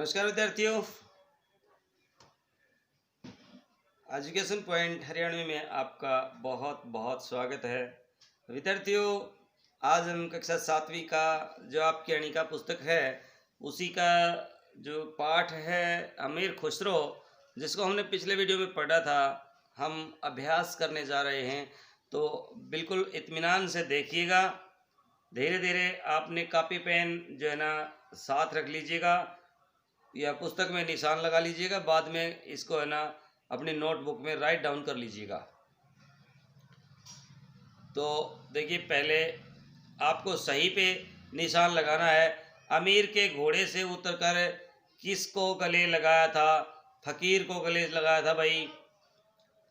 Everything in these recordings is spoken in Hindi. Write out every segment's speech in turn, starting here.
नमस्कार विद्यार्थियों, एजुकेशन पॉइंट हरियाणवी में आपका बहुत बहुत स्वागत है। विद्यार्थियों, आज हम कक्षा 7वीं का जो आपकी अणिका पुस्तक है उसी का जो पाठ है अमीर खुसरो, जिसको हमने पिछले वीडियो में पढ़ा था, हम अभ्यास करने जा रहे हैं। तो बिल्कुल इत्मीनान से देखिएगा। धीरे धीरे आपने कॉपी पेन जो है ना साथ रख लीजिएगा या पुस्तक में निशान लगा लीजिएगा। बाद में इसको है ना अपनी नोटबुक में राइट डाउन कर लीजिएगा। तो देखिए, पहले आपको सही पे निशान लगाना है। अमीर के घोड़े से उतरकर किसको गले लगाया था? फकीर को गले लगाया था भाई।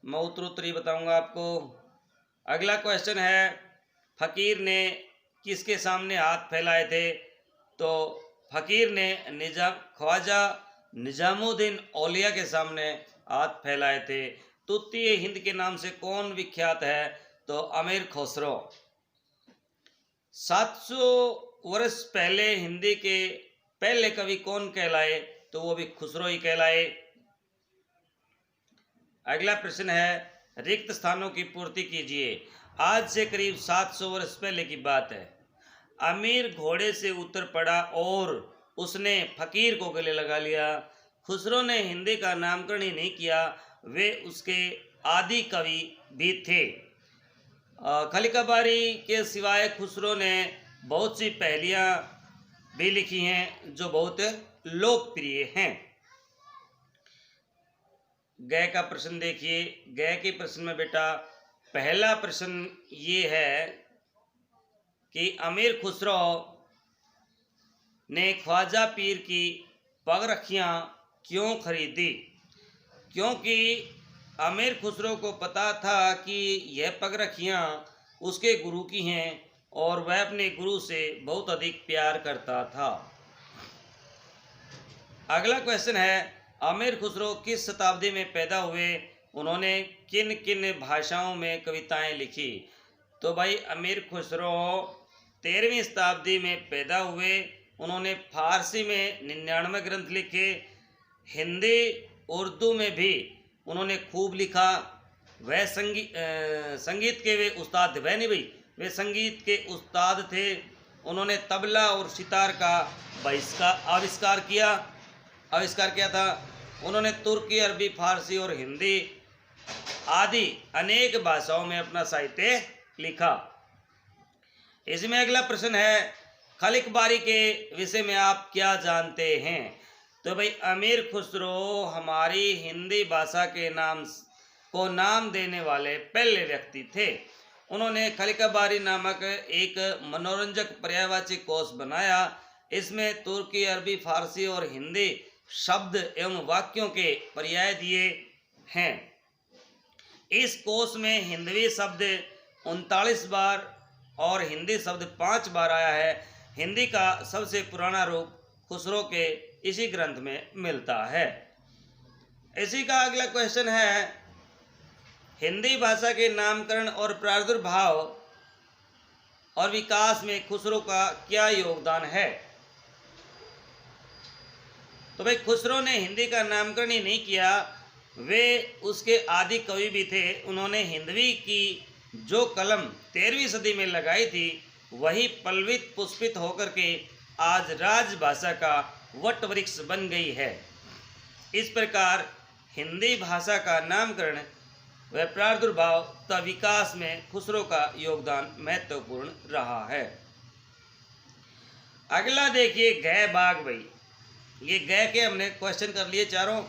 मैं उत्तरी बताऊंगा आपको। अगला क्वेश्चन है, फकीर ने किसके सामने हाथ फैलाए थे? तो फकीर ने ख्वाजा निजामुद्दीन औलिया के सामने हाथ फैलाए थे। तूतीय हिंद के नाम से कौन विख्यात है? तो अमीर खुसरो। 700 वर्ष पहले हिंदी के पहले कवि कौन कहलाए? तो वो भी खुसरो ही कहलाए। अगला प्रश्न है, रिक्त स्थानों की पूर्ति कीजिए। आज से करीब 700 वर्ष पहले की बात है। अमीर घोड़े से उतर पड़ा और उसने फकीर को गले लगा लिया। खुसरो ने हिंदी का नामकरण ही नहीं किया, वे उसके आदि कवि भी थे। खलीकाबारी के सिवाय खुसरो ने बहुत सी पहेलियाँ भी लिखी हैं जो बहुत लोकप्रिय हैं। गय का प्रश्न देखिए। गय के प्रश्न में बेटा पहला प्रश्न ये है कि अमीर खुसरो ने ख्वाजा पीर की पगरखियाँ क्यों खरीदी? क्योंकि अमीर खुसरो को पता था कि यह पगरखियाँ उसके गुरु की हैं और वह अपने गुरु से बहुत अधिक प्यार करता था। अगला क्वेश्चन है, अमीर खुसरो किस शताब्दी में पैदा हुए? उन्होंने किन किन भाषाओं में कविताएं लिखी? तो भाई अमीर खुसरो 13वीं शताब्दी में पैदा हुए। उन्होंने फारसी में 99 ग्रंथ लिखे। हिंदी उर्दू में भी उन्होंने खूब लिखा। वह संगीत के वे उस्ताद थे। वह नहीं भाई, वे संगीत के उस्ताद थे। उन्होंने तबला और सितार का आविष्कार किया था। उन्होंने तुर्की, अरबी, फारसी और हिंदी आदि अनेक भाषाओं में अपना साहित्य लिखा। इसमें अगला प्रश्न है, खलीकबारी के विषय में आप क्या जानते हैं? तो भाई अमीर खुसरो हमारी हिंदी भाषा के नाम देने वाले पहले व्यक्ति थे। उन्होंने खलीकबारी नामक एक मनोरंजक पर्यायवाची कोश बनाया। इसमें तुर्की, अरबी, फारसी और हिंदी शब्द एवं वाक्यों के पर्याय दिए हैं। इस कोश में हिंदवी शब्द 39 बार और हिंदी शब्द 5 बार आया है। हिंदी का सबसे पुराना रूप खुसरो के इसी ग्रंथ में मिलता है। इसी का अगला क्वेश्चन है, हिंदी भाषा के नामकरण और प्रादुर्भाव और विकास में खुसरो का क्या योगदान है? तो भाई खुसरो ने हिंदी का नामकरण ही नहीं किया, वे उसके आदि कवि भी थे। उन्होंने हिंदवी की जो कलम 13वीं सदी में लगाई थी वही पल्लवित पुष्पित होकर के आज राजभाषा का वट वृक्ष बन गई है। इस प्रकार हिंदी भाषा का नामकरण व प्रादुर्भाव तथा विकास में खुसरो का योगदान महत्वपूर्ण रहा है। अगला देखिए, गय बाग। भाई ये गय के हमने क्वेश्चन कर लिए चारों।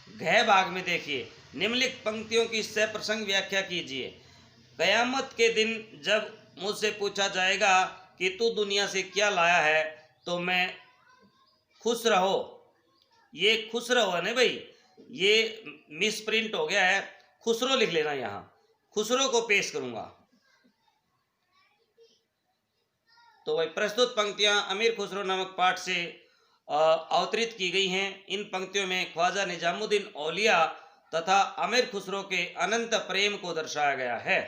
गय बाग में देखिए, निम्नलिखित पंक्तियों की सप्रसंग व्याख्या कीजिए। कयामत के दिन जब मुझसे पूछा जाएगा कि तू दुनिया से क्या लाया है, तो मैं खुश रहो। ये खुश रहो है ना भाई, ये मिसप्रिंट हो गया है, खुसरो लिख लेना। यहाँ खुसरो को पेश करूंगा। तो भाई प्रस्तुत पंक्तियां अमीर खुसरो नामक पाठ से अवतरित की गई हैं। इन पंक्तियों में ख्वाजा निजामुद्दीन औलिया तथा अमीर खुसरो के अनंत प्रेम को दर्शाया गया है।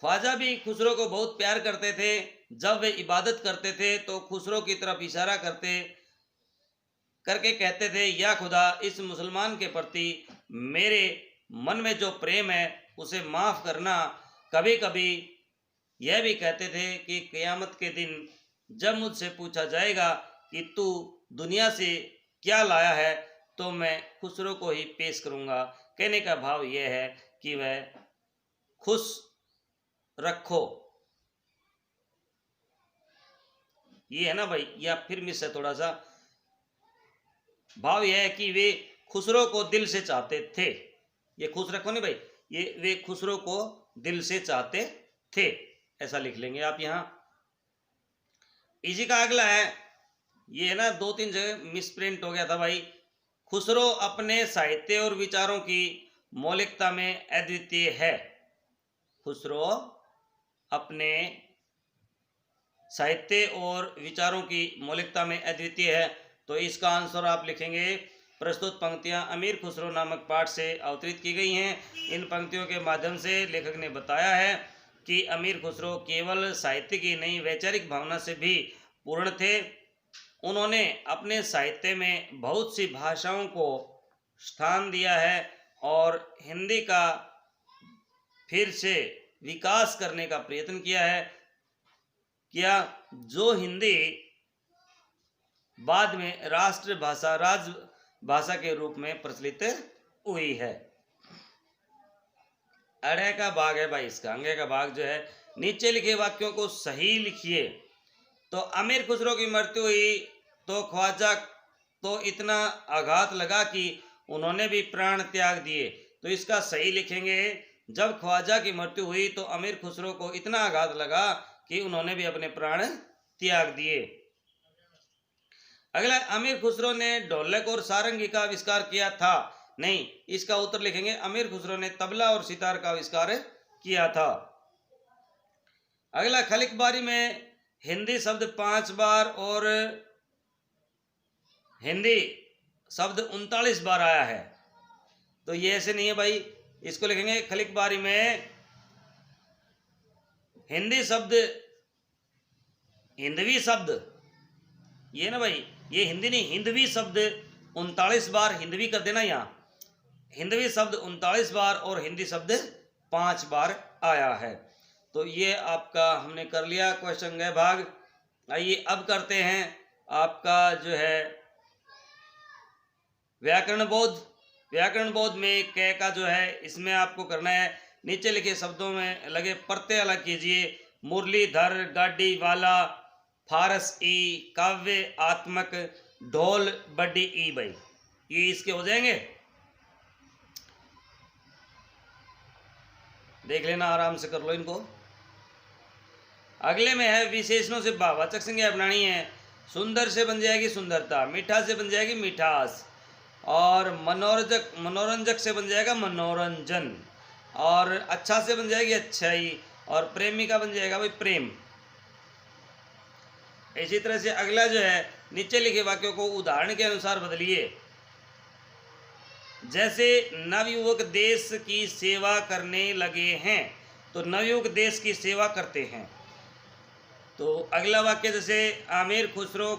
ख्वाजा भी खुसरो को बहुत प्यार करते थे। जब वे इबादत करते थे तो खुसरो की तरफ इशारा करके कहते थे, या खुदा, इस मुसलमान के प्रति मेरे मन में जो प्रेम है उसे माफ़ करना। कभी कभी यह भी कहते थे कि क़यामत के दिन जब मुझसे पूछा जाएगा कि तू दुनिया से क्या लाया है, तो मैं खुसरो को ही पेश करूँगा। कहने का भाव यह है कि वह खुश रखो, ये है ना भाई, या फिर मिस है थोड़ा सा। भाव यह है कि वे खुसरो को दिल से चाहते थे। ये खुश रखो नहीं भाई, ये वे खुसरो को दिल से चाहते थे, ऐसा लिख लेंगे आप यहाँ। इसी का अगला है, ये है ना 2-3 जगह मिस प्रिंट हो गया था भाई। खुसरो अपने साहित्य और विचारों की मौलिकता में अद्वितीय है। खुसरो अपने साहित्य और विचारों की मौलिकता में अद्वितीय है। तो इसका आंसर आप लिखेंगे, प्रस्तुत पंक्तियां अमीर खुसरो नामक पाठ से अवतरित की गई हैं। इन पंक्तियों के माध्यम से लेखक ने बताया है कि अमीर खुसरो केवल साहित्य की नहीं, वैचारिक भावना से भी पूर्ण थे। उन्होंने अपने साहित्य में बहुत सी भाषाओं को स्थान दिया है और हिंदी का फिर से विकास करने का प्रयत्न किया है, जो हिंदी बाद में राष्ट्रभाषा, राजभाषा के रूप में प्रचलित हुई है। अड़े का भाग है भाई इसका, अंगे का भाग जो है, नीचे लिखे वाक्यों को सही लिखिए। तो अमीर खुसरो की मृत्यु हुई तो ख्वाजा तो इतना आघात लगा कि उन्होंने भी प्राण त्याग दिए। तो इसका सही लिखेंगे, जब ख्वाजा की मृत्यु हुई तो अमीर खुसरो को इतना आघात लगा कि उन्होंने भी अपने प्राण त्याग दिए। अगला, अमीर खुसरो ने ढोलक और सारंगी का आविष्कार किया था। नहीं, इसका उत्तर लिखेंगे, अमीर खुसरो ने तबला और सितार का आविष्कार किया था। अगला, खलिक बारी में हिंदी शब्द 5 बार और हिंदी शब्द 39 बार आया है। तो ये ऐसे नहीं है भाई, इसको लिखेंगे, खलिक बारी में हिंदी शब्द, हिंदवी शब्द, ये ना भाई, ये हिंदी नहीं, हिंदवी शब्द 39 बार, हिंदवी कर देना यहाँ, हिंदवी शब्द 39 बार और हिंदी शब्द 5 बार आया है। तो ये आपका हमने कर लिया क्वेश्चन गए भाग। आइए अब करते हैं आपका जो है व्याकरण बोध। व्याकरण बोध में क का जो है, इसमें आपको करना है, नीचे लिखे शब्दों में लगे प्रत्यय अलग कीजिए। मुरलीधर, गाड़ी वाला, फारस ई, काव्य आत्मक, ढोल बड्डी ई भाई, ये इसके हो जाएंगे। देख लेना, आराम से कर लो इनको। अगले में है विशेषणों से भाववाचक संज्ञा बनानी है। सुंदर से बन जाएगी सुंदरता, मीठा से बन जाएगी मिठास, और मनोरंजक से बन जाएगा मनोरंजन, और अच्छा से बन जाएगी अच्छाई, और प्रेमी का बन जाएगा भाई प्रेम। इसी तरह से अगला जो है, नीचे लिखे वाक्यों को उदाहरण के अनुसार बदलिए। जैसे नवयुवक देश की सेवा करने लगे हैं, तो नवयुवक देश की सेवा करते हैं। तो अगला वाक्य, जैसे अमीर खुसरो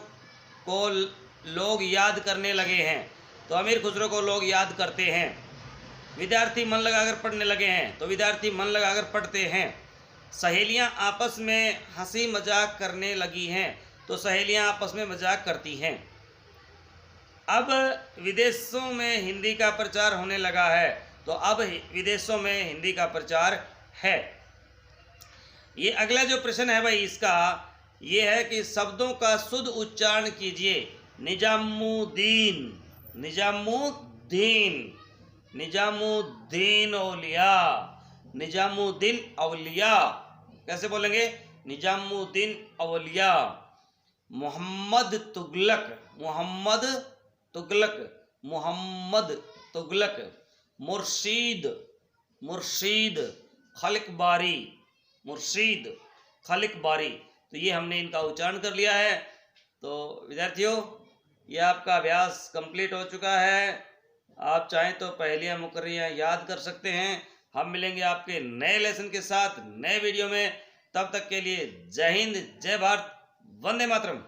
को लोग याद करने लगे हैं, तो अमीर खुसरो को लोग याद करते हैं। विद्यार्थी मन लगाकर पढ़ने लगे हैं, तो विद्यार्थी मन लगाकर पढ़ते हैं। सहेलियां आपस में हंसी मजाक करने लगी हैं, तो सहेलियां आपस में मजाक करती हैं। अब विदेशों में हिंदी का प्रचार होने लगा है, तो अब विदेशों में हिंदी का प्रचार है। ये अगला जो प्रश्न है भाई इसका, ये है कि शब्दों का शुद्ध उच्चारण कीजिए। निजामुद्दीन, निजामुद्दीन, निजामुद्दीन औलिया, निजामुद्दीन औलिया, कैसे बोलेंगे? निजामुद्दीन औलिया। मोहम्मद तुगलक, मोहम्मद तुगलक, मोहम्मद तुगलक। मुर्शीद, मुर्शीद खलिक बारी, मुर्शीद खलिक बारी। तो ये हमने इनका उच्चारण कर लिया है। तो विद्यार्थियों, ये आपका अभ्यास कंप्लीट हो चुका है। आप चाहें तो पहेलियां मुकर्रियां याद कर सकते हैं। हम मिलेंगे आपके नए लेसन के साथ नए वीडियो में। तब तक के लिए जय हिंद, जय भारत, वंदे मातरम।